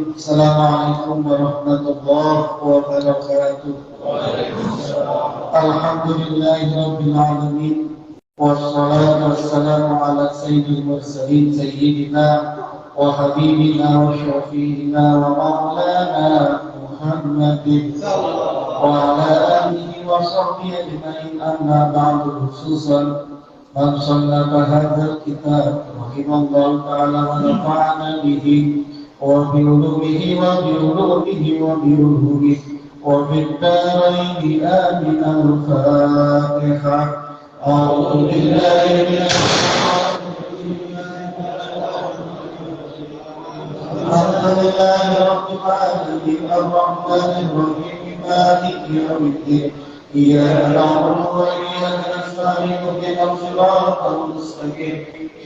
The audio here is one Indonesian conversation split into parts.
Assalamualaikum warahmatullahi wabarakatuh. Alhamdulillahirabbil alamin. Wassalatu wassalamu ala sayyidil mursalin sayyidina wa habibina wa syafi'ina wa maulana Muhammadin wa ala alihi wa sahbihi ajma'in, amma ba'du. Khususan man sannaba hadzal kitab rahimallahu ta'ala wa nafa'ana bihi wa bi ulumihi wa bi ulumihi wa bi ulumihi wa bid daraini amin. Al-Fatihah. أعوذ بالله من الشيطان الحمد لله رب العالمين الرحمن الرحيم مالك يوم الدين إياك نعبد وإياك نستعين اهدنا الصراط المستقيم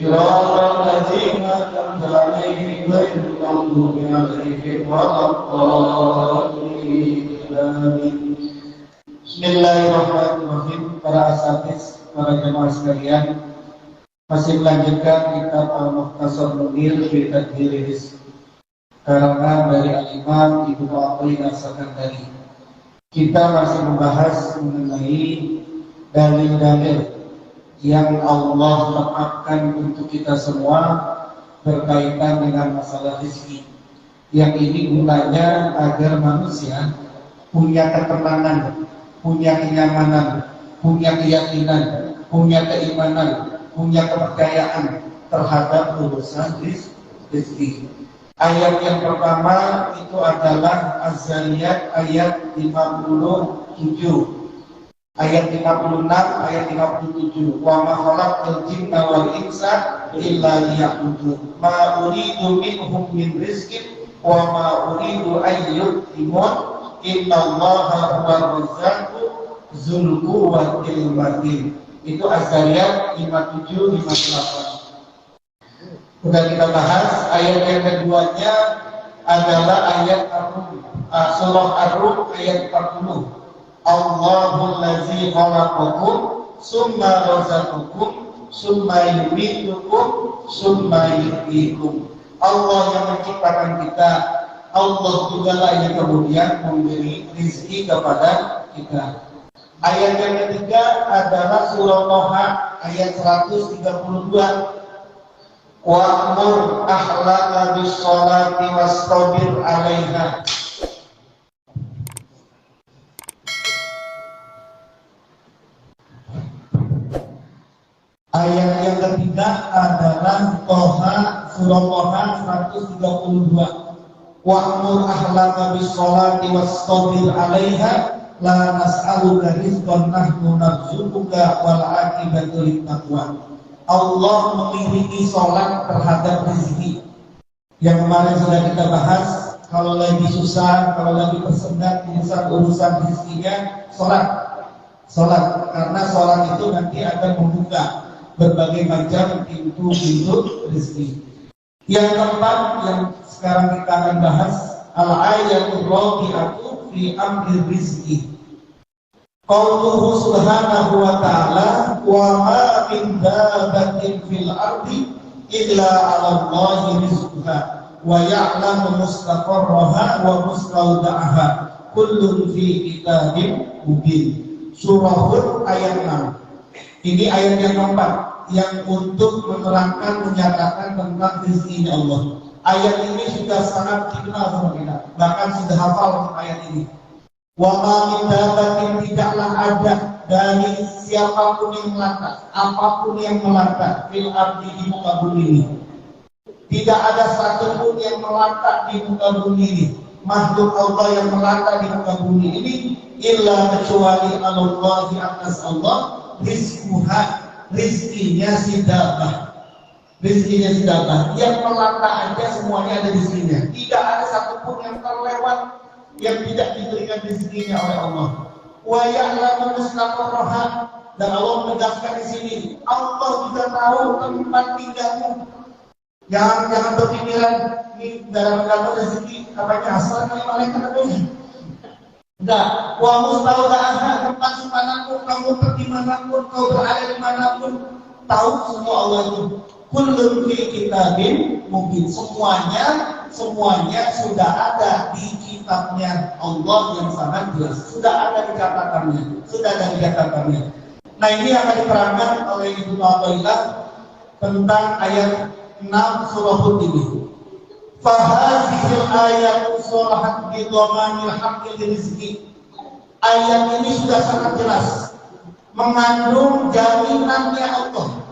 صراط الذين أنعمت عليهم غير المغضوب عليهم ولا الضالين آمين. Bismillahirrahmanirrahim. Para asatidz, para jemaah sekalian, masih melanjutkan kitab Al-Mukhtasar Munir fi Tadbir Rizq karangan dari Al-Imam Ibnu Athaillah As-Sakandari. Kita masih membahas mengenai dalil-dalil yang Allah tetapkan untuk kita semua berkaitan dengan masalah rezeki. Yang ini gunanya agar manusia punya ketenangan, punya kenyamanan, punya keyakinan, punya keimanan, punya kepercayaan terhadap urusan rezeki. Ayat yang pertama itu adalah Az-Zariyat ayat 57. Ayat 56, ayat 57. Wa ma khalaqtul jinna wal insa illa liya'budun. Ma uridu minhum min rizqin wa ma uridu an yut'imun. Innallaha huwar razzaqu dzul quwwatil matin. Itu Az-Zariyat 57 58. Sudah kita bahas. Ayat yang keduanya adalah ayat surah Ar-Rum ayat 40. Allahul ladzi khalaqakum summa razaqakum summa yumitukum summa yuhyikum. Allah yang menciptakan kita, Allah juga lah yang kemudian memberi rezeki kepada kita. Ayat yang ketiga adalah surah Toha ayat 132. Wa'mur ahlaka bis-sholati wastabir 'alaiha. Ayat yang ketiga adalah Toha, surah Toha 132. Wa'mur ahlaka bis-sholati wastabir 'alaiha la nas'aluka rizqan nahnu narzuquka wal 'aqibatu lit-taqwa. Allah memiliki sholat terhadap rezeki. Yang kemarin sudah kita bahas, kalau lagi susah, kalau lagi tersendat urusan rezekinya, sholat. Karena sholat itu nanti akan membuka berbagai macam pintu-pintu rezeki. Yang keempat yang sekarang kita akan bahas, al-ayatul rabi'atu fi amri rizki. Qauluhu subhanahu wa ta'ala wa ma min dabbatin fil ardi illa 'ala Allahi rizquha wa ya'lamu mustaqarraha wa mustawda'aha kullun fi kitabin mubin. Surah Hud ayat 6. Ini ayat yang keempat yang untuk menerangkan, menyatakan tentang rezekinya Allah. Ayat ini sudah sangat dikenal sama kita, bahkan sudah hafal ayat ini. Wa ma min dabbatin, tidaklah ada dari siapapun yang melata, apapun yang melata fil ardi, di muka bumi ini. Tidak ada satupun yang melata di muka bumi ini, makhluk Allah yang melata di muka bumi ini, illa kecuali Allah, di atas Allah rizquha, rizkinya si dabbah. Rizkinya si dabbah yang melata aja semuanya ada rizkinya. Tidak ada satupun yang terlewat yang tidak diberikan rezekinya oleh Allah. Wa ya'lamu mustaqarraha, dan Allah menegaskan di sini, Allah juga tahu tempat tinggalmu. Jangan berpikiran ini dalam kamu rezeki apanya asal kali malaikat katanya. Enggak, wa mustawda'aha, tempat dimanapun kamu pergi, manapun kau berada dimanapun, tahu semua Allah itu. Kullun fi kitabin mungkin, semuanya semuanya sudah ada di kitabnya Allah yang sangat jelas. Sudah ada di catatannya. Sudah ada di catatannya. Nah, ini akan diterangkan oleh Ibnu Athaillah tentang ayat 6 surah Hud ini. Fahazihil ayat surahat bidhamanil haqqi rizqi. Ayat ini sudah sangat jelas mengandung jaminannya Allah,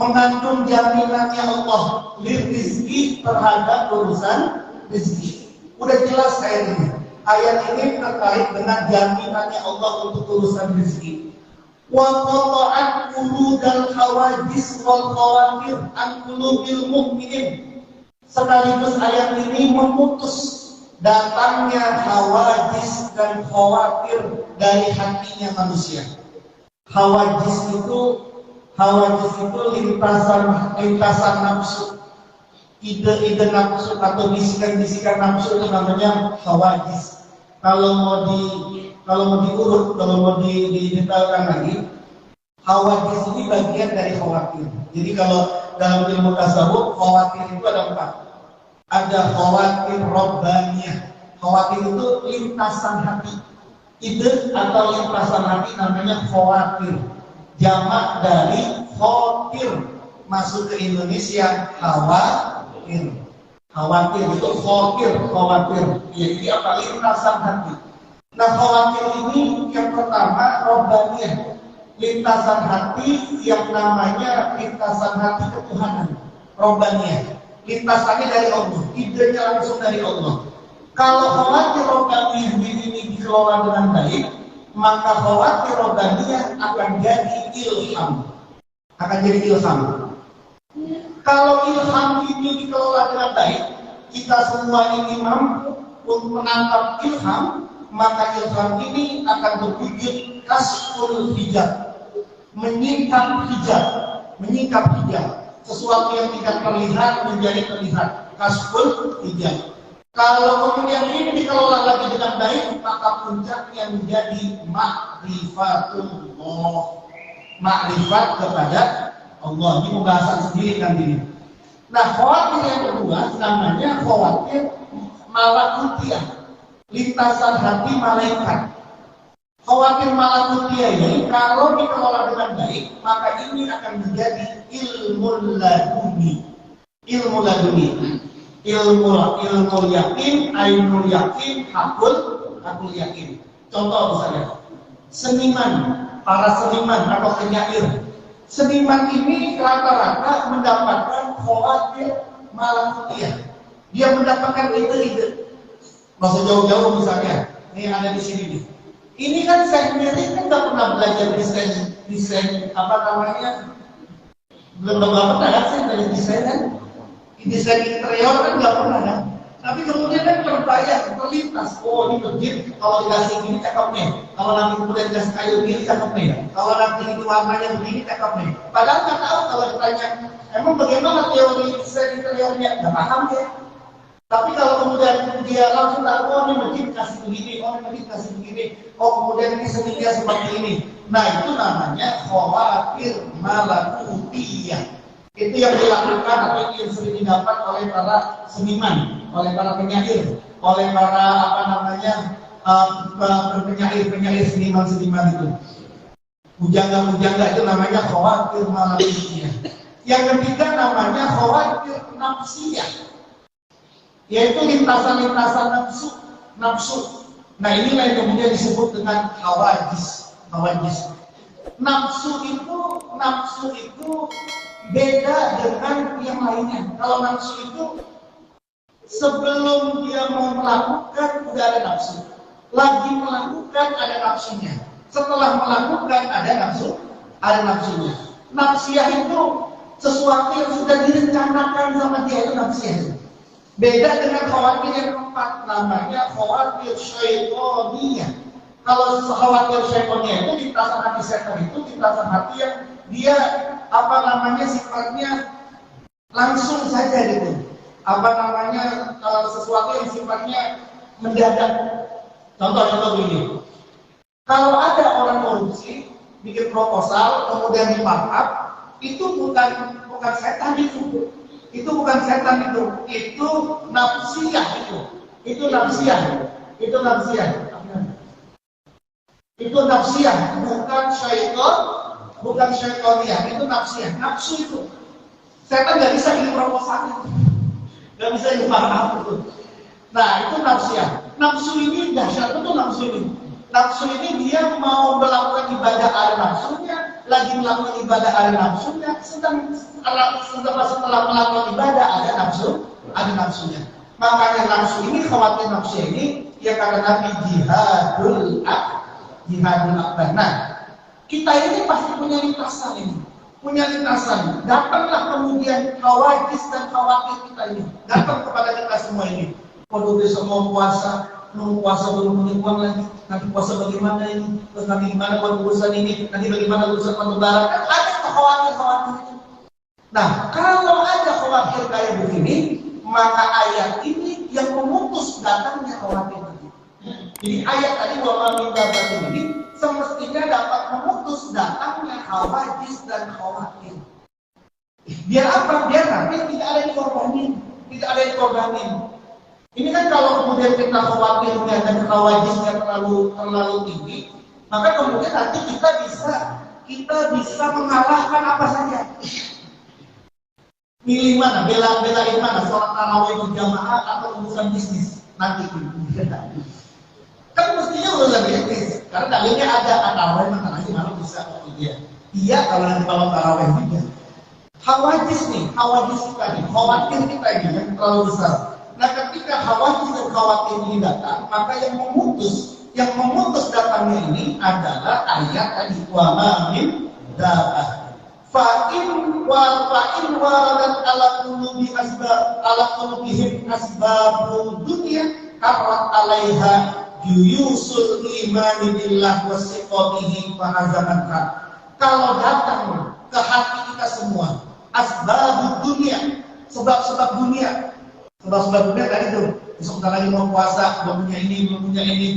mengandung jaminannya Allah rizki terhadap urusan rezeki. Udah jelas ayat ini. Ayat ini terkait dengan jaminannya Allah untuk urusan rezeki. Wa qata'at quludal hawajis wal khawatir an qulubil mu'minin. Sekaligus ayat ini memutus datangnya hawajis dan khawatir dari hatinya manusia. Hawajis itu lintasan nafsu, ide-ide nafsu atau bisikan-bisikan nafsu itu namanya hawajis. Kalau mau didetailkan lagi, hawajis ini bagian dari khawatir. Jadi kalau dalam ilmu tasawuf, khawatir itu ada 4. Ada khawatir robbaniyah. Khawatir itu lintasan hati. Ide atau lintasan hati namanya khawatir. Jamak dari khawatir. Masuk ke Indonesia khawatir. Khawatir itu khawatir. Jadi apa? Lintasan hati. Nah, khawatir ini yang pertama robbaniyah. Lintasan hati yang namanya lintasan hati ketuhanan. Robbaniyah. Lintasannya dari Allah, idenya langsung dari Allah. Kalau khawatir robbaniyah ini dikelola dengan baik, maka khawatir robbaniyah akan jadi ilham. Kalau ilham ini dikelola dengan baik, kita semua ini mampu untuk menangkap ilham, maka ilham ini akan berwujud kasful hijab, menyingkap hijab. Sesuatu yang tidak terlihat menjadi terlihat, kasful hijab. Kalau kemudian ini dikelola lagi dengan baik, maka puncaknya menjadi ma'rifatullah, makrifat kepada Allah. Ini pembahasan sendiri kan ini. Nah, khawatir yang kedua namanya khawatir malakutiyah, lintasan hati malaikat. Khawatir malakutiyah ini kalau dikelola dengan baik, maka ini akan menjadi ilmu laduni. Ilmu yakin, ainul yakin, hakul yakin. Contoh misalnya, para seniman atau penyair. Seniman ini rata-rata mendapatkan khawatir malakutiyah. Dia mendapatkan ide-ide. Maksud jauh-jauh misalnya, ini yang ada di sini nih. Ini kan saya sendiri kan nggak pernah belajar desain belum pernah sih dari desain kan, desain interior kan nggak pernah kan. Tapi kemudian kan terlintas, oh ini masjid kalau dikasih gini cakep nih, kalau nanti kemudian dikasih kayu gini cakep nih, kalau nanti itu warnanya begini cakep nih. Padahal nggak tahu kalau ditanya, emang bagaimana teori desain interiornya, nggak paham ya. Tapi kalau kemudian dia langsung tahu, oh ini masjid kasih begini, oh ini masjid kasih begini, oh kemudian ini seninya seperti ini. Nah, itu namanya khawatir malakutiyah. Itu yang dilakukan atau yang sering didapat oleh para seniman, oleh para penyair, oleh para penyair seniman itu. Pujangga itu namanya khawatir malakutiyah. Yang ketiga namanya khawatir nafsiyah, yaitu lintasan-lintasan nafsu. Nah, inilah yang kemudian disebut dengan hawajis. Nafsu itu beda dengan yang lainnya. Kalau nafsu itu sebelum dia mau melakukan udah ada nafsu, lagi melakukan ada nafsunya, setelah melakukan ada nafsunya. Nafsiyah itu sesuatu yang sudah direncanakan sama dia, itu nafsiyah. Beda dengan khawatir yang keempat, namanya khawatir syaitoniyah. Kalau khawatir syaitoniyah itu lintasan hati setan, itu lintasan hati yang dia sifatnya langsung saja gitu. Sesuatu yang sifatnya mendadak. Contoh begini. Kalau ada orang korupsi, bikin proposal, kemudian di markup, itu bukan setan itu. Itu bukan setan itu nafsiyah itu nafsiyah, itu nafsiyah. Itu nafsiyah, bukan syaitan, bukan syaitoniah, itu nafsiyah, nafsu itu. Setan nggak bisa ini proposal, nggak bisa ini paham itu. Nah itu nafsiyah. Nafsu ini dahsyat betul nafsu ini. Nafsu ini dia mau melakukan ibadah ada nafsunya, lagi melakukan ibadah ada nafsunya, setelah melakukan ibadah ada nafsunya. Makanya nafsu ini, khawatir nafsu ini, ya kata Nabi jihadul akbar. Nah, kita ini pasti punya lintasan ini, Datanglah kemudian khawatir dan khawatir kita ini, datang kepada kita semua ini. Waduh besok mau puasa belum punya uang lagi, nanti puasa bagaimana ini, terus nanti gimana urusan ini, nanti bagaimana urusan lebaran, kan ada khawatir itu. Nah, kalau ada khawatir kayak begini, maka ayat ini yang memutus datangnya khawatir tadi. Jadi ayat tadi wa min dabbatin ini semestinya dapat memutus datangnya khawatir dan khawatir. Biar apa? Biar nanti tidak ada yang korbanin. Ini kan kalau kemudian kita khawatirnya dan khawatirnya terlalu tinggi, maka kemudian nanti kita bisa mengalahkan apa saja. Milih mana, belain mana, sholat tarawih berjamaah atau urusan bisnis nanti. Kan mestinya urusan bisnis, karena dalilnya ada tarawih mana lagi malam bisa dia. Iya kalau nanti malam tarawih juga. Khawatir kita nih, khawatir kita ini yang terlalu besar. Nah ketika khawatir ini datang, maka yang memutus datangnya ini adalah ayat tadi wa ma min dabbah. Fa'in waradat ala qulubihim asbabud dunya karrat alaiha juyusul imani billah wasiqatihi fa hazamatha. Kalau datang ke hati kita semua asbabud dunya, sebab-sebab dunia tadi tuh, besok lagi mau puasa, belum punya ini,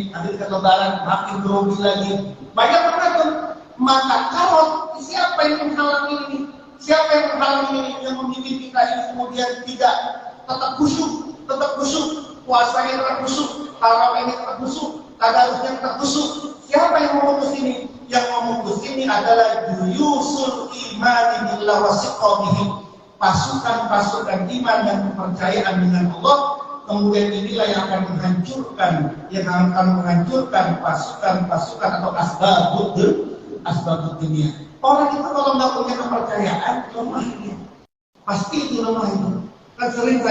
nanti dekat lebaran makin grogi lagi, banyak banget tuh. Maka kalau siapa yang menghalangi ini, yang membimbing kita ini kemudian tidak tetap khusyuk, puasanya tetap khusyuk, tarawihnya tetap khusyuk, tadarusnya tetap khusyuk. Siapa yang memutus ini? Yang memutus ini adalah juyusul imani billah wasiqatihi, pasukan-pasukan iman dan kepercayaan dengan Allah. Kemudian inilah yang akan menghancurkan pasukan-pasukan atau asbabud dunia. Orang itu kalau nggak punya kepercayaan, lemah dia. Pasti itu lemah itu. Kan sering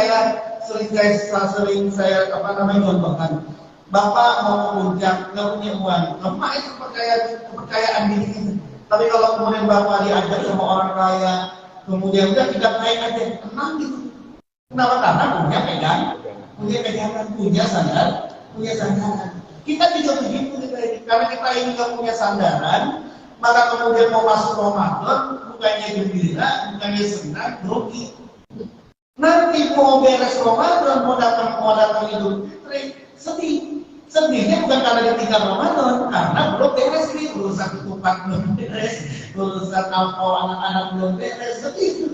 saya contohkan. Bapak mau puncak, nggak punya uang, lemah itu kepercayaan diri kita. Tapi kalau kemudian bapak diajak sama orang kaya, kemudian udah tidak naik aja, tenang gitu. Kenapa? Karena punya pegangan, punya sandaran. Kita juga begitu karena kita ini nggak punya sandaran, maka kemudian mau masuk Ramadan, bukannya gembira, bukannya senang, grogi. Nanti mau beres Ramadan, mau datang Idul Fitri, sedihnya bukan karena ditinggal Ramadan, karena belum beres nih, urusan ketupat belum beres, urusan alkohol anak-anak belum beres, sedih.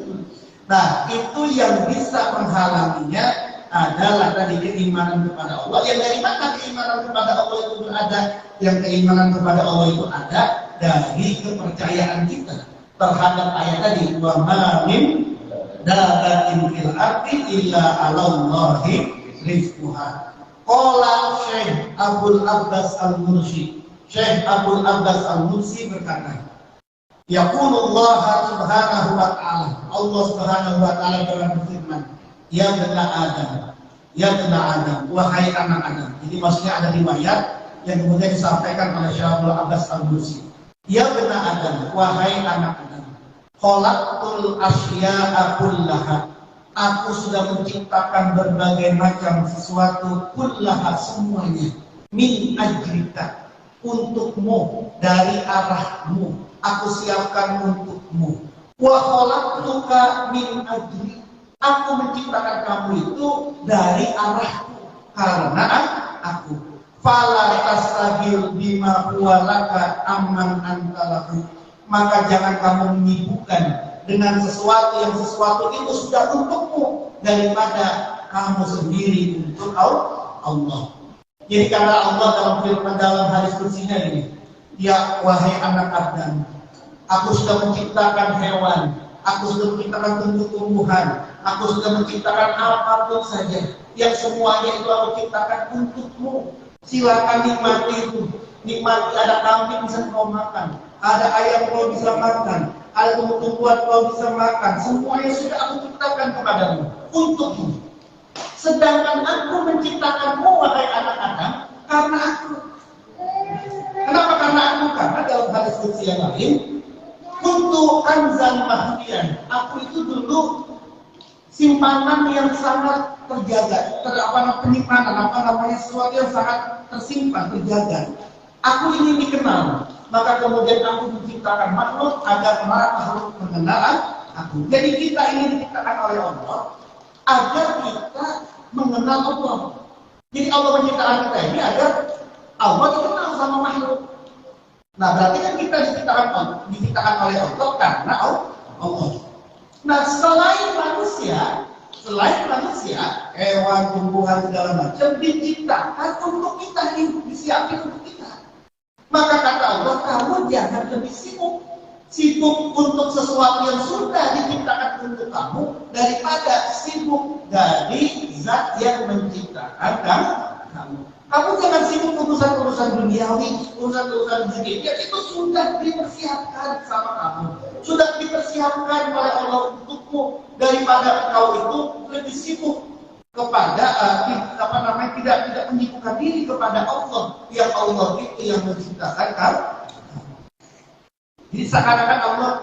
Nah, itu yang bisa menghalanginya adalah tadi keimanan kepada Allah. Yang dari mana keimanan kepada Allah itu berada? Yang keimanan kepada Allah itu ada dari kepercayaan kita terhadap ayat tadi, wa ma min dabbatin fil ardi illa 'alallahi rizquha. Qala Syekh Abdul Abbas Al-Mursi berkata, yaqulullah subhanahu wa ta'ala, Allah subhanahu wa ta'ala berfirman, ya bani Adam, wahai anak Adam. Jadi maksudnya ada riwayat yang kemudian disampaikan oleh Syekh Abdul Abbas Al-Mursi. Ya bani Adam, wahai anak Adam, khalaqtul asya'a kullaha, aku sudah menciptakan berbagai macam sesuatu, kullaha semuanya, min ajrika, untukmu, dari arahmu, aku siapkan untukmu. Wa khalaqtuka min ajri, aku menciptakan kamu itu dari arahku, karena aku. Fala tastabir bima huwa laka amman anta lahu, maka jangan kamu menyibukkan dengan sesuatu itu sudah untukmu daripada kamu sendiri untuk Allah. Jadi kata Allah dalam firman dalam hadis kursinya ini, ya wahai anak Adam, aku sudah menciptakan hewan, aku sudah menciptakan tumbuh-tumbuhan, aku sudah menciptakan apapun saja, yang semuanya itu aku ciptakan untukmu. Silakan nikmati itu. Nikmati, ada kambing bisa kau makan, ada ayam kau bisa makan, ada tumbuh-tumbuhan kau bisa makan. Semuanya sudah aku ciptakan kepadamu, untukmu. Sedangkan aku menciptakanmu, wahai anak Adam, karena aku. Kenapa karena aku? Karena dalam hadis qudsi yang lain, untuk kanzan mahdian, aku itu dulu simpanan yang sangat terjaga, penyimpanan, sesuatu yang sangat tersimpan, terjaga. Aku ingin dikenal, maka kemudian aku menciptakan makhluk agar makhluk mengenal aku. Jadi kita ingin diciptakan oleh Allah agar kita mengenal Allah. Jadi Allah menciptakan kita ini agar Allah dikenal sama makhluk. Nah berarti kan kita diciptakan oleh Allah karena Allah. Nah selain manusia, hewan, tumbuhan segala macam diciptakan untuk kita, disiapkan untuk kita. Maka kata Allah, kamu jangan lebih sibuk untuk sesuatu yang sudah diciptakan untuk kamu daripada sibuk dari zat yang menciptakan kamu. Kamu jangan sibuk urusan-urusan duniawi, urusan-urusan dunia itu sudah dipersiapkan sama kamu, sudah dipersiapkan oleh Allah untukmu, daripada kau itu lebih sibuk kepada tidak menyibukkan diri kepada Allah yang Allah itu yang menciptakan kamu. Jadi seakan-akan Allah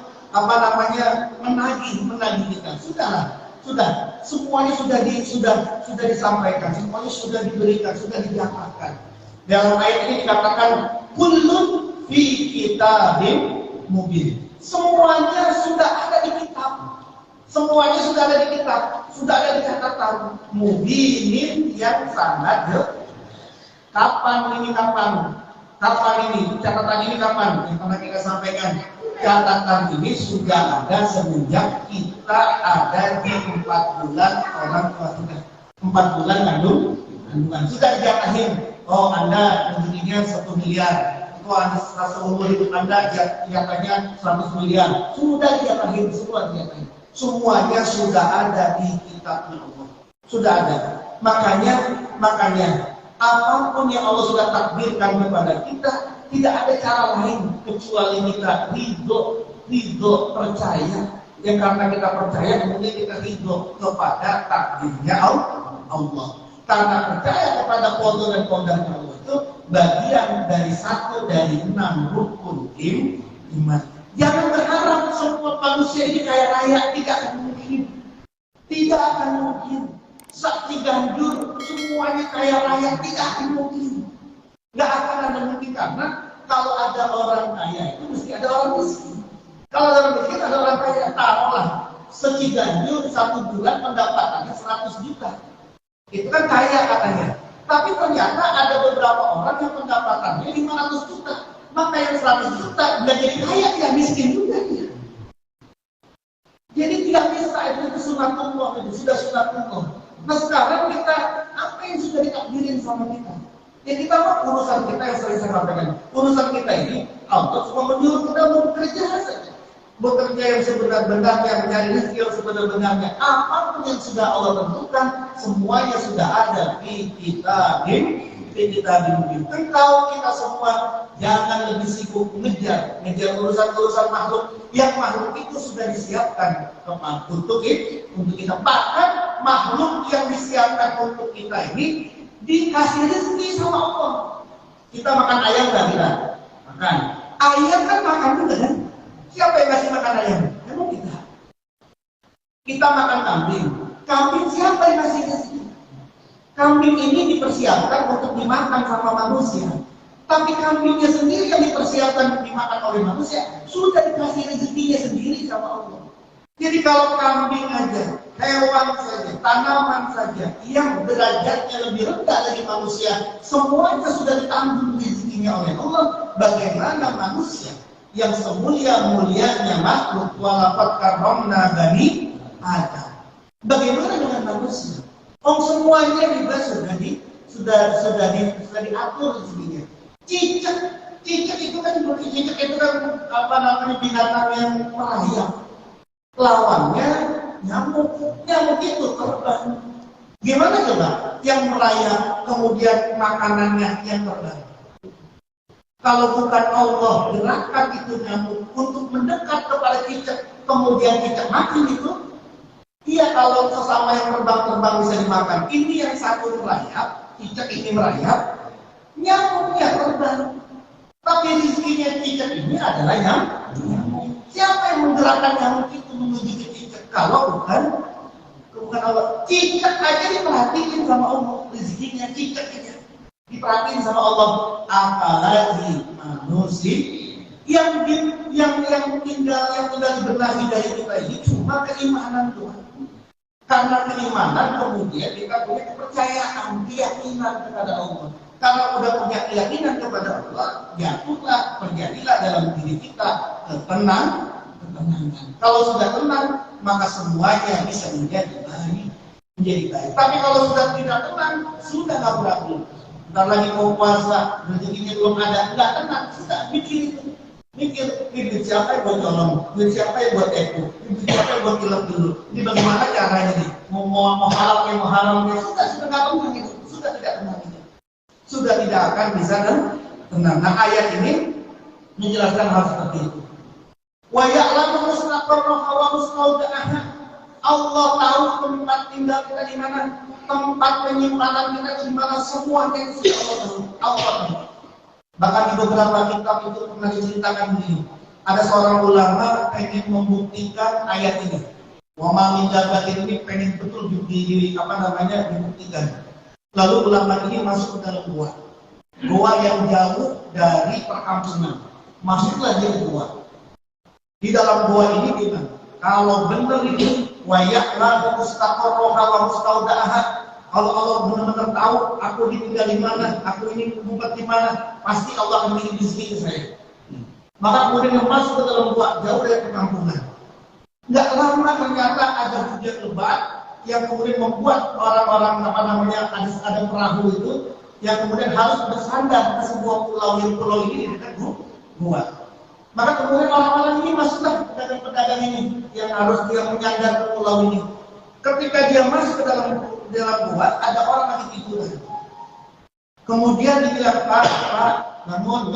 menagih kita. Sudah semuanya sudah disampaikan, semuanya sudah diberikan, sudah didapatkan. Dalam ayat ini dikatakan kullun fi kitabim mubin. Semuanya sudah ada di kitab. Semuanya sudah ada di kitab, sudah ada di catatan mubinin yang sangat jelas. Kapan ini? Catatan ini kapan? Yang pernah kita sampaikan. Catatan ini sudah ada semenjak kita ada di 4 bulan orang tua kita. 4 bulan kandungan. Sudah dijatahin. Oh Anda rezekinya 1 miliar. Itu Anda seumur hidup Anda jatahnya 100 miliar. Sudah dijatahin, semua dijatahin. Semuanya sudah ada di kitab Allah. Sudah ada. Makanya apapun yang Allah sudah takdirkan kepada kita, tidak ada cara lain kecuali kita ridho percaya. Yang karena kita percaya kemudian kita ridho kepada takdirnya Allah. Karena percaya kepada qada dan qadarnya Allah itu bagian dari 1 dari 6 rukun iman. Jangan berharap semua manusia ini kaya raya, tidak akan mungkin. Sakti ganjur semuanya kaya raya, tidak akan mungkin. Nggak akan ada mungkin, karena kalau ada orang kaya itu mesti ada orang miskin. Kalau ada orang miskin ada orang kaya. Taruhlah Ciganjur 1 bulan pendapatannya 100 juta. Itu kan kaya katanya. Tapi ternyata ada beberapa orang yang pendapatannya 500 juta. Maka yang 100 juta nggak jadi kaya, ya miskin juga dia. Jadi tidak bisa, itu sunatullah, itu sudah sunatullah. Nah sekarang kita, apa yang sudah ditakdirin sama kita? Ya kita urusan kita yang sering saya sampaikan. Urusan kita ini, Allah cuma menyuruh kita bekerja saja. Bekerja yang sebenar-benarnya, mencari rezeki yang sebenar-benarnya. Apapun yang sudah Allah tentukan, semuanya sudah ada di kitabim. Engkau kita semua jangan lebih sibuk ngejar urusan-urusan makhluk. Yang makhluk itu sudah disiapkan untuk kita. Bahkan makhluk yang disiapkan untuk kita ini dikasih rezeki sama Allah. Kita makan ayam nggak kita? Makan. Ayam kan makan juga kan? Siapa yang kasih makan ayam? Emang kita. Kita makan kambing. Kambing siapa yang kasih rezeki? Kambing ini dipersiapkan untuk dimakan sama manusia. Tapi kambingnya sendiri yang dipersiapkan dimakan oleh manusia sudah dikasih rezekinya sendiri sama Allah. Jadi kalau kambing aja, hewan saja, tanaman saja yang derajatnya lebih rendah dari manusia, semuanya sudah ditanggung rezekinya oleh Allah. Bagaimana manusia yang semulia-mulianya makhluk, walaqad karramna bani Adam. Bagaimana dengan manusia? Semuanya juga sudah diatur rezekinya. Cicak itu kan apa namanya, binatang yang merayap. Lawannya nyamuk itu terbang. Gimana coba yang merayap kemudian makanannya yang terbang? Kalau bukan Allah gerakkan itu nyamuk untuk mendekat kepada cicak, kemudian cicak mati itu. Iya, kalau sesama yang terbang bisa dimakan. Ini yang satu merayap, cicak ini merayap, nyamuknya terbang. Tapi rezekinya cicak ini adalah nyamuk. Siapa yang menggerakkan nyamuk itu menuju ke cicak? Kalau bukan Allah. Cicak aja diperhatiin sama Allah, rezekinya cicak aja diperhatiin sama Allah. Apalagi manusia yang tinggal dibenahi dari kita ini cuma keimanan Tuhan. Karena keimanan kemudian kita punya kepercayaan, keyakinan kepada Allah. Kalau udah punya keyakinan kepada Allah, terjadilah dalam diri kita ketenangan. Kalau sudah tenang, maka semuanya bisa menjadi baik. Tapi kalau sudah tidak tenang, sudah nggak berarti. Ntar lagi mau puasa, rezekinya belum ada, nggak tenang, sudah mikir siapa yang buat colong, duit siapa yang buat eko, duit siapa yang buat kilap dulu. Ini bagaimana caranya nih? Mau halalnya, sudah nggak tenang itu, sudah tidak tenang itu, sudah tidak akan bisa tenang. Nah, ayat ini menjelaskan hal seperti itu. Wa ya'lamu mustaqarraha wa mustawda'aha. Allah tahu tempat tinggal kita di mana, tempat penyimpanan kita di mana, semuanya itu sudah Allah tahu. Allah tahu. Bahkan di beberapa kitab itu pernah diceritakan begini. Ada seorang ulama pengen membuktikan ayat ini. Wa ma min dabbatin, ini pengen betul dibuktikan. Lalu ulama ini masuk ke dalam gua yang jauh dari perkampungan. Masuklah dia ke gua. Di dalam gua ini bilang, kalau benar ini wa ya'lamu mustaqarraha wa mustawda'aha, kalau Allah benar-benar tahu aku ditinggal di mana, aku ini ngumpet di mana, pasti Allah akan beri rezeki ke saya. Maka kemudian yang masuk ke dalam gua jauh dari perkampungan. Nggak lama ternyata ada hujan lebat yang kemudian membuat orang-orang ada perahu itu yang kemudian harus bersandar ke sebuah pulau ini di dekat gua. Maka kemudian orang-orang ini masuklah pedagang-pedagang ini yang harus dia menyandar ke pulau ini. Ketika dia masuk ke dalam gua, ada orang lagi tiduran. Kemudian dibilang, Pak, bangun.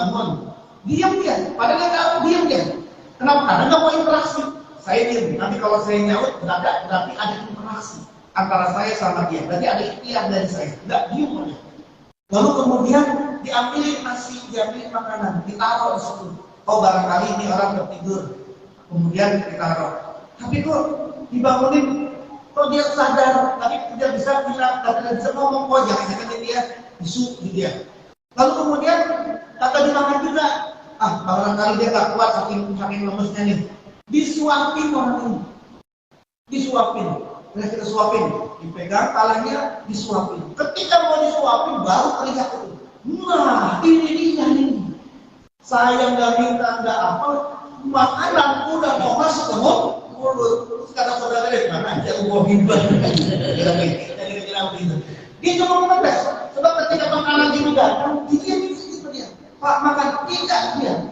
Diam dia. Padahal dia tahu diam dia. Kenapa? Karena nggak mau interaksi. Saya diam. Nanti kalau saya nyaut, berarti ada interaksi antara saya sama dia. Berarti ada ikhtiar dari saya. Nggak diam aja. Lalu kemudian diambilin nasi, diambilin makanan, ditaruh di situ. Barangkali ini orang tertidur, kemudian ditaruh. Tapi kok dibangunin, kok dia sadar, tapi tidak bisa bilang, tidak bisa ngomong, jangan-jangan dia bisu di dia. Lalu kemudian kata dimakan juga, barangkali dia tak kuat saking lemesnya nih. Disuapin orang ini, kita suapin, dipegang palanya, disuapin. Ketika mau disuapin, baru teriak itu. Nah, ini dia nih. Saya nggak minta nggak apa, makanan udah mau masuk ke mulut. Terus kata saudara mana aja gua bimbang. Dia cuma mengetes. Sebab ketika makanan itu datang, dia gitu dia. Pak makan,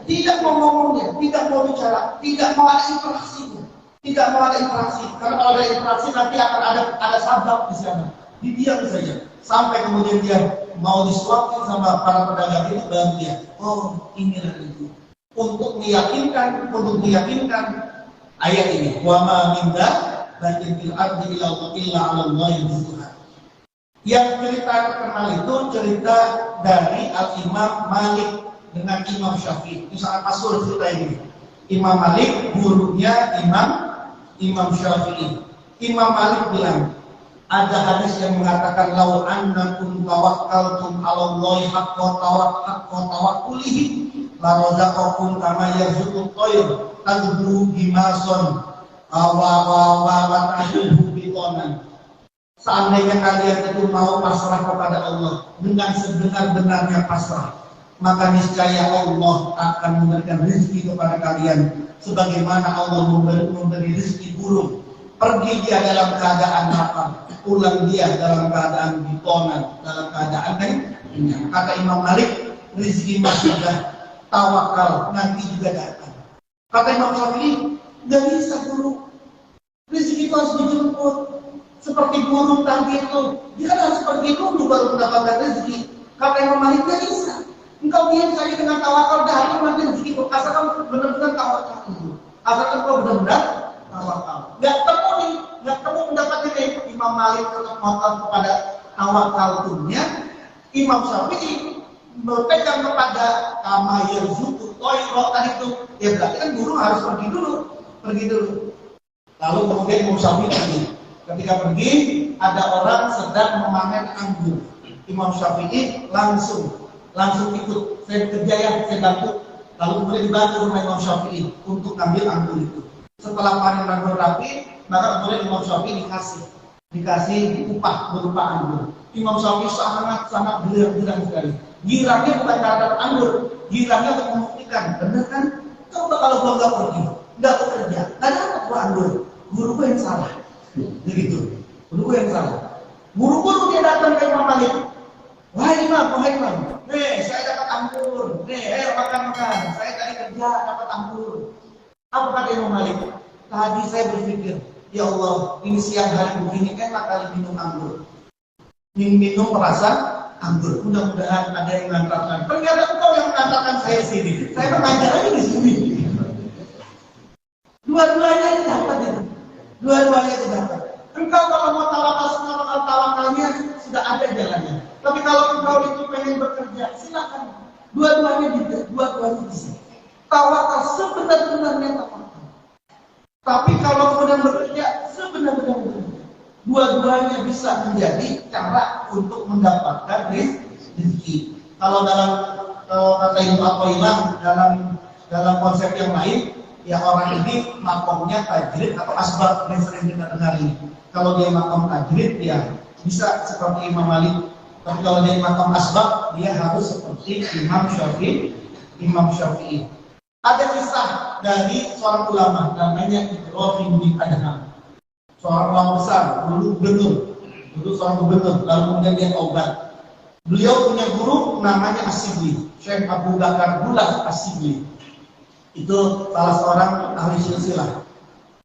tidak mau ngomong dia, tidak mau bicara, tidak mau ada interaksi. Karena kalau ada interaksi nanti akan ada sabab di sana. Didiam saja. Sampai kemudian dia mau disuapin sama para pedagang itu, baru dia, inilah itu. Untuk meyakinkan ayat ini, wa ma min dabbatin fil ardi illa 'ala Allahi rizquha. Yang cerita terkenal itu cerita dari Al-Imam Malik dengan Imam Syafi'i. Itu sangat masyhur cerita ini. Imam Malik gurunya Imam Syafi'i. Imam Malik bilang, ada hadis yang mengatakan lau annakum tawakkaltum 'ala Allahi haqqa tawakkulihi la razaqakum kama yarzuqut tayr tadru bimason wa ta'uhu bitonan. Seandainya kalian itu mau pasrah kepada Allah dengan sebenar-benarnya pasrah, maka niscaya Allah akan memberikan rezeki kepada kalian sebagaimana Allah memberi rezeki burung. Pergi dia dalam keadaan lapar, pulang dia dalam keadaan diponan, dalam keadaan kenyang. Kata Imam Malik, rezeki sudah tawakal nanti juga datang. Kata Imam Syafi'i, nggak bisa guru, rezeki itu harus dijemput. Seperti burung tadi itu, dia harus pergi dulu baru mendapatkan rezeki. Kata Imam Malik, nggak bisa. Engkau ingin cari dengan tawakal datang nanti rezeki itu. Asalkan benar-benar tawakal dulu. Asalkan kau benar-benar tawakal. Nggak temu mendapatkan Imam Malik tetap tawakal kepada tawakal dunia. Imam Syafi'i berpegang kepada kama yarzuqu tayra tadi itu. Ya berarti kan burung harus pergi dulu. Lalu kemudian Imam Syafi'i ketika pergi ada orang sedang memanen anggur. Imam Syafi'i langsung ikut. Saya bekerja ya, saya bantu. Lalu kemudian dibantu oleh Imam Syafi'i untuk ambil anggur itu. Setelah panen anggur rapi, maka kemudian Imam Syafi'i dikasih upah berupa anggur. Imam Syafi'i sangat girang sekali. Girangnya bukan karena anggur, girangnya untuk membuktikan, benar kan? Coba kalau gua nggak pergi, nggak bekerja, nggak dapat gua anggur. Guruku yang salah, begitu. Guruku yang salah. Buru-buru dia datang ke Imam Malik. Wahai Imam, saya dapat anggur. Ayo makan. Saya tadi kerja dapat anggur. Apa kata Imam Malik? Tadi saya berpikir, ya Allah, ini siang hari begini enak kali minum anggur. Minum perasa anggur. Mudah-mudahan ada yang mengantarkan. Ternyata engkau yang mengantarkan saya sini. Saya mengajar aja di sini. Dua-duanya itu dapat itu. Dua-duanya itu dapat. Engkau kalau mau tawakalnya sudah ada jalannya. Tapi kalau engkau itu pengen bekerja, silakan. Dua-duanya bisa. Tawakal sebenar-benarnya tawakal. Tapi kalau kemudian bekerja sebenar-benarnya, dua-duanya bisa menjadi cara untuk mendapatkan rezeki. Kalau kata Ibnu Athaillah dalam konsep yang lain, ya orang ini makomnya tajrid atau asbab yang sering kita dengar ini. Kalau dia makom tajrid, ya bisa seperti Imam Malik. Tapi kalau dia makom asbab, dia harus seperti Imam Syafi'i. Ada kisah dari seorang ulama namanya Ibrahim bin Adham. Seorang ulama besar, dulu seorang gubernur, lalu kemudian dia taubat. Beliau punya guru namanya As-Sibli, Syekh Abu Bakar Bullah As-Sibli. Itu salah seorang ahli silsilah.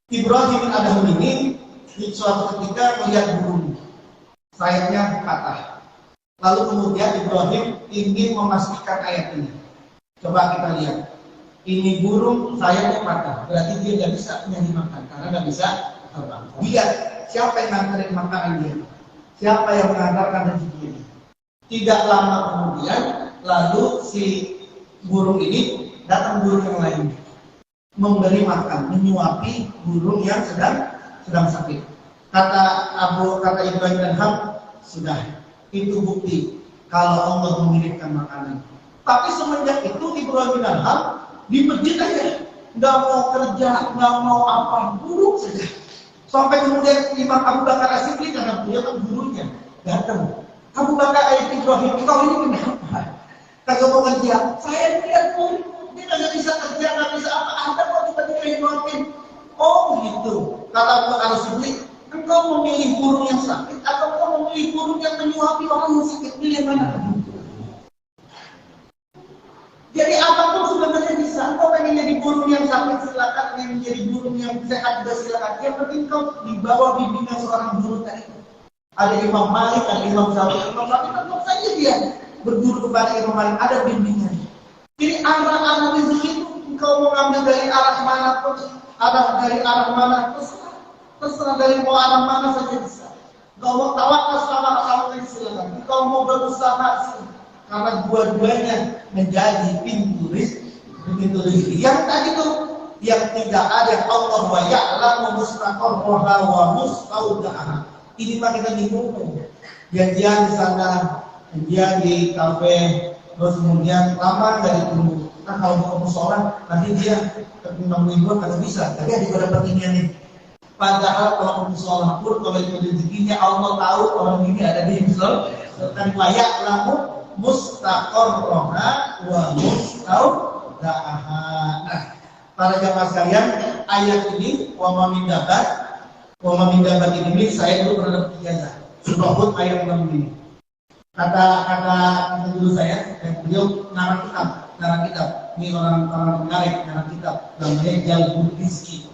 Ibrahim bin Adham ini di suatu ketika melihat burung, sayapnya patah. Lalu kemudian Ibrahim ingin memastikan ayat ini. Coba kita lihat. Ini burung sayapnya patah, berarti dia nggak bisa nyari makan karena nggak bisa terbang. Lihat siapa yang nganterin makanan dia, siapa yang mengantarkan rezeki ini. Tidak lama kemudian, lalu si burung ini datang burung yang lain, memberi makan, menyuapi burung yang sedang sakit. Kata Ibrahim bin Adham, sudah itu bukti kalau Allah mengirimkan makanan. Tapi semenjak itu Ibrahim bin Adham di masjid aja, nggak mau kerja, nggak mau apa, buruk saja. Sampai kemudian Imam Abu Bakar As-Siddiq karena beliau kan gurunya datang. Abu Bakar Ibrahim, kau ini kenapa? Kagak mau kerja. Saya lihat dia nggak bisa kerja, nggak bisa apa. Ada kok tiba-tiba Ibrahim. Oh gitu. Kata Abu Bakar As-Siddiq, engkau memilih burung yang sakit atau engkau memilih burung yang menyuapi orang yang sakit? Pilih mana? Jadi apapun sebenarnya bisa. Engkau pengen jadi burung yang sakit silakan, pengen jadi burung yang sehat juga silakan. Yang penting kau di bawah bimbingan seorang guru tadi. Ada Imam Malik, ada Imam Syafi'i. Imam Syafi'i tentu saja dia berguru kepada Imam Malik, ada bimbingan. Jadi arah-arah rezeki itu engkau mau ngambil dari arah mana pun, terserah dari mau arah mana saja bisa. Engkau mau tawakal sama silakan. Engkau mau berusaha silakan. Karena dua-duanya menjadi pintu rezeki. Yang tadi itu yang tidak ada Allah wa ya'lamu mustaqarraha wa mustaudaha. Ini mah kita bingung. Janjian di sana, janjian di kafe, terus kemudian lama dari tunggu. Nah kalau mau ketemu seorang, nanti dia nemuin gua kagak bisa. Tapi ada pada pentingnya nih. Padahal kalau ketemu seorang pun kalau itu rezekinya Allah tahu orang ini ada di Islam. Dan wa ya'lamu mustaqarroha wa mustaudaha. Nah, para jamaah sekalian, ayat ini wa ma min dabat ini saya dulu pernah dapat ijazah. Surah Hud ayat 6 ini. Kata guru saya, dan beliau ngarang kitab. Ini orang menarik ngarang kitab, namanya Jalbul Rizki.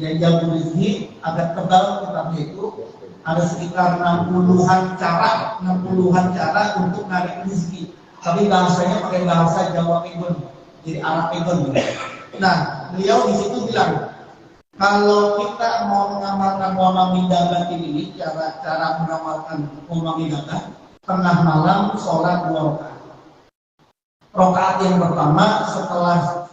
Yang Jalbul Rizki agak tebal kitabnya itu, ada sekitar 60-an cara untuk narik rezeki. Tapi bahasanya pakai bahasa Jawa Pegon, jadi Arab Pegon. Nah, beliau di situ bilang, kalau kita mau mengamalkan wa ma min dabatin ini, cara mengamalkan wa ma min dabat, tengah malam sholat 2 rakaat. Rakaat yang pertama setelah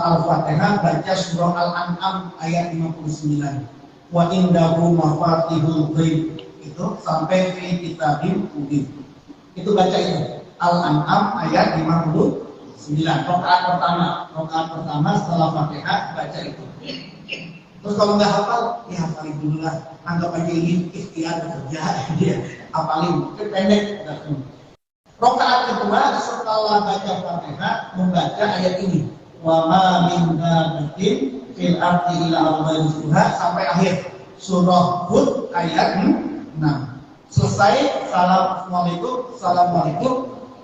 Al-Fatihah baca surah Al-An'am ayat 59. Wa indahu mafatihul ghaib, itu sampai fi kitabim mubin. Itu baca itu Al-An'am ayat 59. Rakaat pertama setelah Fatihah baca itu. Terus kalau nggak hafal, ya hafalin dulu lah. Anggap aja ini ikhtiar bekerja, dia hafalin. Pendek. Rakaat kedua setelah baca Fatihah membaca ayat ini. Wa ma min dabatin fil ardi illa Allah sampai akhir surah Hud ayat 6. Selesai, assalamualaikum,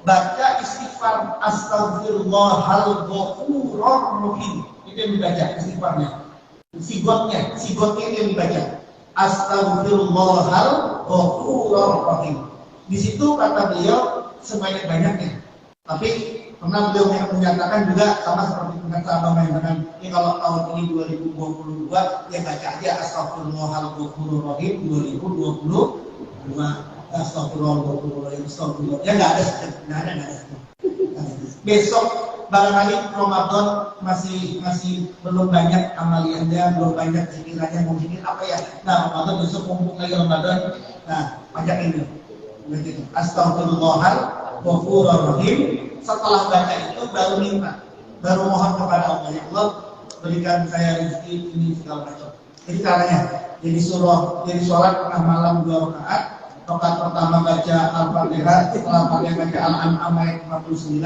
baca istighfar astaghfirullahal ghafurur rahim. Itu yang dibaca istighfarnya. Sigotnya ini yang dibaca. Astaghfirullahal ghafurur rahim. Di situ kata beliau sebanyak-banyaknya. Tapi pernah beliau menyatakan juga sama seperti sahabat mengatakan, ini kalau tahun ini 2022 ya baca aja Astaghfirullahal ghafurur rahim 2022. Astagfirullah. Ya nggak ada. Besok barangkali Ramadan masih belum banyak amaliannya, belum banyak pikirannya, mungkin apa ya. Nah, Ramadan besok mumpung lagi Ramadan. Nah, banyak ini. Begitu. Astagfirullahal ghafurur rahim. Setelah baca itu baru minta, baru mohon kepada Allah, ya Allah berikan saya rezeki ini segala macam. Jadi caranya, jadi sholat tengah malam 2 rakaat. Rakaat pertama baca Al-Fatihah, setelah Fatihah baca Al-An'am ayat 59.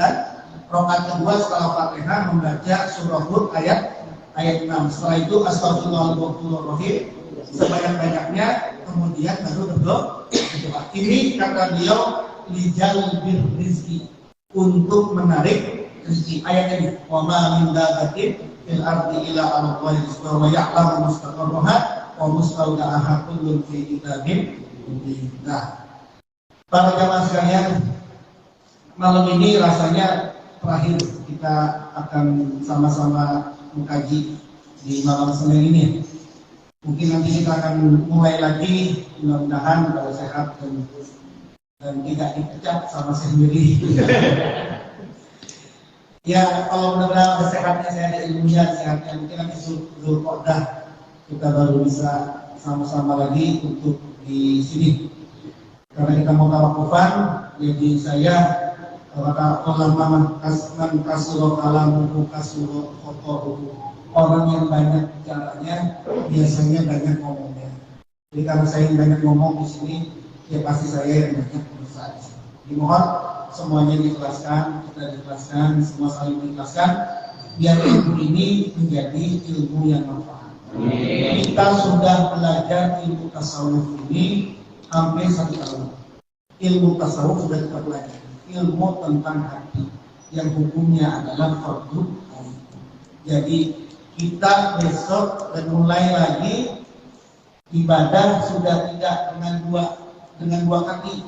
Rakaat kedua setelah Fatihah membaca surah Hud ayat 6. Setelah itu Astagfirullahaladzim sebanyak-banyaknya, kemudian baru berdoa. Ini kata beliau lijalbir rizki, untuk menarik rezeki. Ayat ini wa ma min dabatin fil ardi illa 'ala Allahi rizquha wa ya'lamu mustaqarraha wa mustaudaha kullun fi kitabim. Nah, para jamaah sekalian, malam ini rasanya terakhir kita akan sama-sama mengkaji di malam Senin ini. Mungkin nanti kita akan mulai lagi, mudah-mudahan kalau sehat dan tidak dipecat sama saya sendiri. Ya, kalau benar-benar sehatnya, saya ada ilmunya, sehatnya mungkin nanti Zulqa'dah kita baru bisa sama-sama lagi untuk di sini. Karena kita mau tawakufan, jadi saya kata ulama man kasuro kalamuhu kasuro khotoruhu. Orang yang banyak bicaranya biasanya banyak ngomongnya. Jadi karena saya yang banyak ngomong di sini, ya pasti saya yang banyak berusaha di sini. Dimohon semuanya diikhlaskan, kita diikhlaskan, semua saling mengikhlaskan, biar ilmu ini menjadi ilmu yang manfaat. Kita sudah belajar ilmu tasawuf ini hampir 1 tahun. Ilmu tasawuf sudah kita pelajari, ilmu tentang hati yang hukumnya adalah fardu ain. Jadi kita besok dan mulai lagi ibadah sudah tidak dengan dua kaki,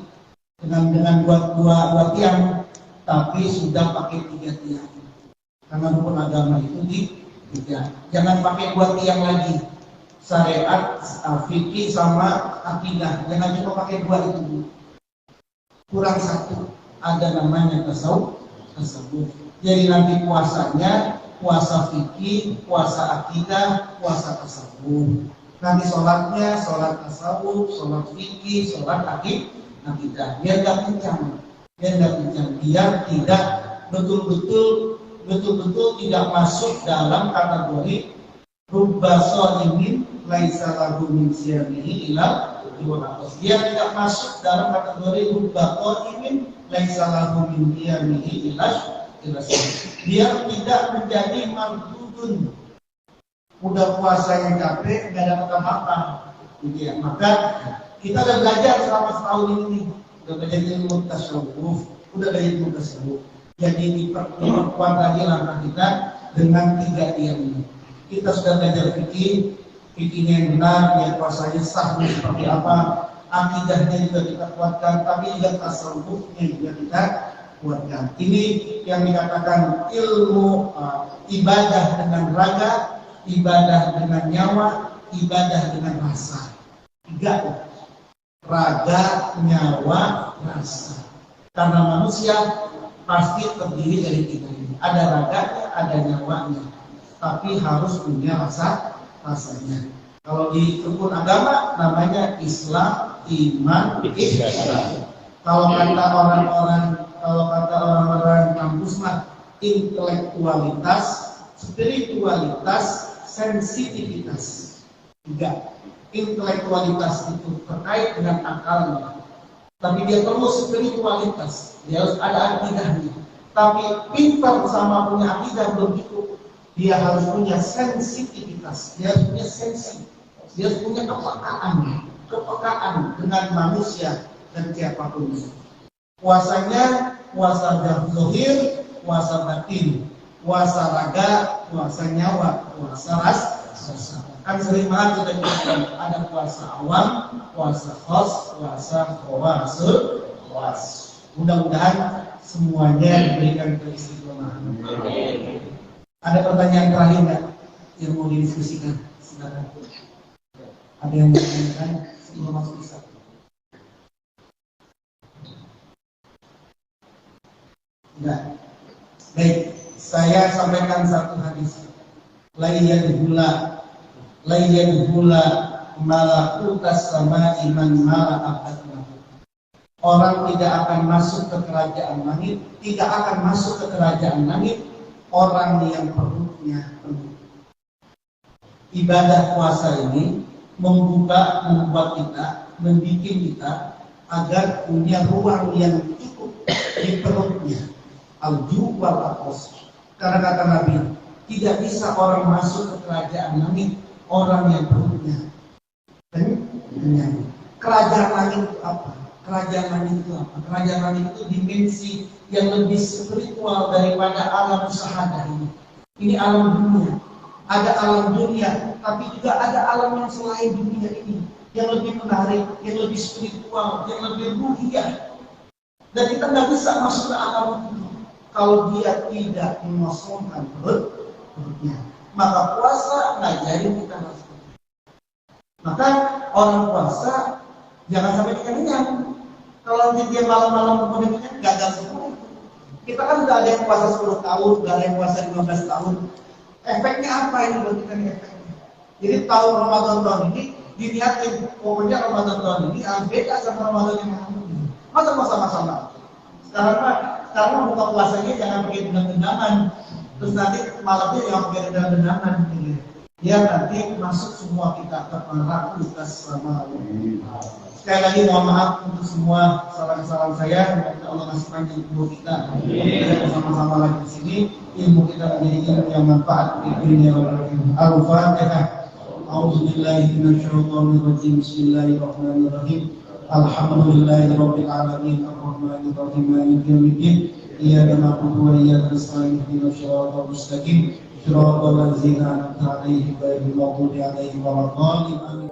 dengan dua tiang, tapi sudah pakai 3 tiang. Karena rukun agama itu jangan pakai 2 tiang lagi. Syariat, fikih sama akidah. Jangan cuma pakai 2 itu. Kurang 1. Ada namanya tasawuf. Jadi nanti puasanya puasa fikih, puasa akidah, puasa tasawuf. Nanti sholatnya sholat tasawuf, sholat fikih, sholat akidah. Biar tidak kencang. Biar tidak betul-betul tidak masuk dalam kategori rubba shaimin laisa lahu min siyamihi illa juhud. Dia tidak masuk dalam kategori rubba qaimin laisa lahu min qiyamihi illa dia tidak menjadi mardudun. Udah puasanya capek, nggak dapat apa-apa. Gitu ya. Maka kita udah belajar selama setahun ini, udah belajar ilmu tasawuf, udah belajar ilmu tasawuf. Jadi diperkuat lagi langkah kita dengan 3 diam ini. Kita sudah belajar fikihnya yang benar, ya puasanya sah seperti apa, akidahnya juga kita kuatkan, tapi juga tasawufnya juga kita kuatkan. Ini yang dikatakan ilmu ibadah dengan raga, ibadah dengan nyawa, ibadah dengan rasa. 3, raga, nyawa, rasa. Karena manusia pasti terdiri dari 3 ini. Ada raganya, ada nyawanya, tapi harus punya rasanya. Kalau di rukun agama namanya Islam, iman, ihsan. Kalau kata orang-orang kampus mah intelektualitas, spiritualitas, sensitivitas. 3. Intelektualitas itu terkait dengan akalnya, tapi dia perlu spiritualitas, dia harus ada akidahnya. Tapi pintar sama punya akidah belum cukup, dia harus punya sensitivitas, dia harus punya sensi, dia harus punya kepekaan dengan manusia dan siapapun. Puasanya puasa zahir, puasa batin, puasa raga, puasa nyawa, puasa rasa. Kan sering banget kita bilang ada puasa awam, puasa khos, puasa khawas. Mudah-mudahan semuanya diberikan keistiqomahan. Ada pertanyaan terakhir nggak yang mau didiskusikan? Silakan. Ada yang mau ditanyakan sebelum masuk isya? Enggak. Baik, saya sampaikan satu hadis. Layyan hula malakutas sama iman mala'abat. Orang tidak akan masuk ke kerajaan langit, tidak akan masuk ke kerajaan langit orang yang perutnya penuh. Ibadah puasa ini membuat kita, mendidik kita agar punya ruang yang cukup di perutnya. Al-ju' wal atos. Karena kata Nabi, tidak bisa orang masuk ke kerajaan langit orang yang perutnya kenyang. Kerajaan langit itu apa? Kerajaan langit itu apa? Kerajaan langit itu dimensi yang lebih spiritual daripada alam syahadah ini. Ini alam dunia. Ada alam dunia, tapi juga ada alam yang selain dunia ini, yang lebih menarik, yang lebih spiritual, yang lebih ruhiyah. Dan kita nggak bisa masuk ke alam itu kalau dia tidak mengosongkan perutnya. Maka puasa ngajarin kita masuk. Maka orang puasa jangan sampai kenyang. Kalau nanti dia malam-malam kemudian gagal semua. Kita kan udah ada yang puasa 10 tahun, udah ada yang puasa 15 tahun. Efeknya apa ini buat kita nih efeknya? Jadi tahun Ramadan ini dilihatin, pokoknya Ramadan tahun ini beda sama Ramadan yang lalu. Masa sama-sama. Sekarang buka puasanya jangan pakai dendam-dendaman. Terus nanti malamnya jangan pakai dendam-dendaman. Ya nanti masuk semua kita ke neraka kita selama. Sekali lagi mohon maaf untuk semua kesalahan-kesalahan saya. Semoga Allah kasih panjang umur kita. Kita bersama-sama lagi di sini. Ilmu kita menjadi ilmu yang manfaat di dunia wal akhirah. Al-Fatihah. A'udzubillahi minasyaitonirrajim. Bismillahirrahmanirrahim. Alhamdulillahirabbil alamin. Arrahmanirrahim. Maliki yaumiddin. Iyyaka na'budu wa iyyaka nasta'in. Ihdinas siratal mustaqim. Shiratal ladzina an'amta 'alaihim ghairil maghdubi 'alaihim waladdallin. Amin.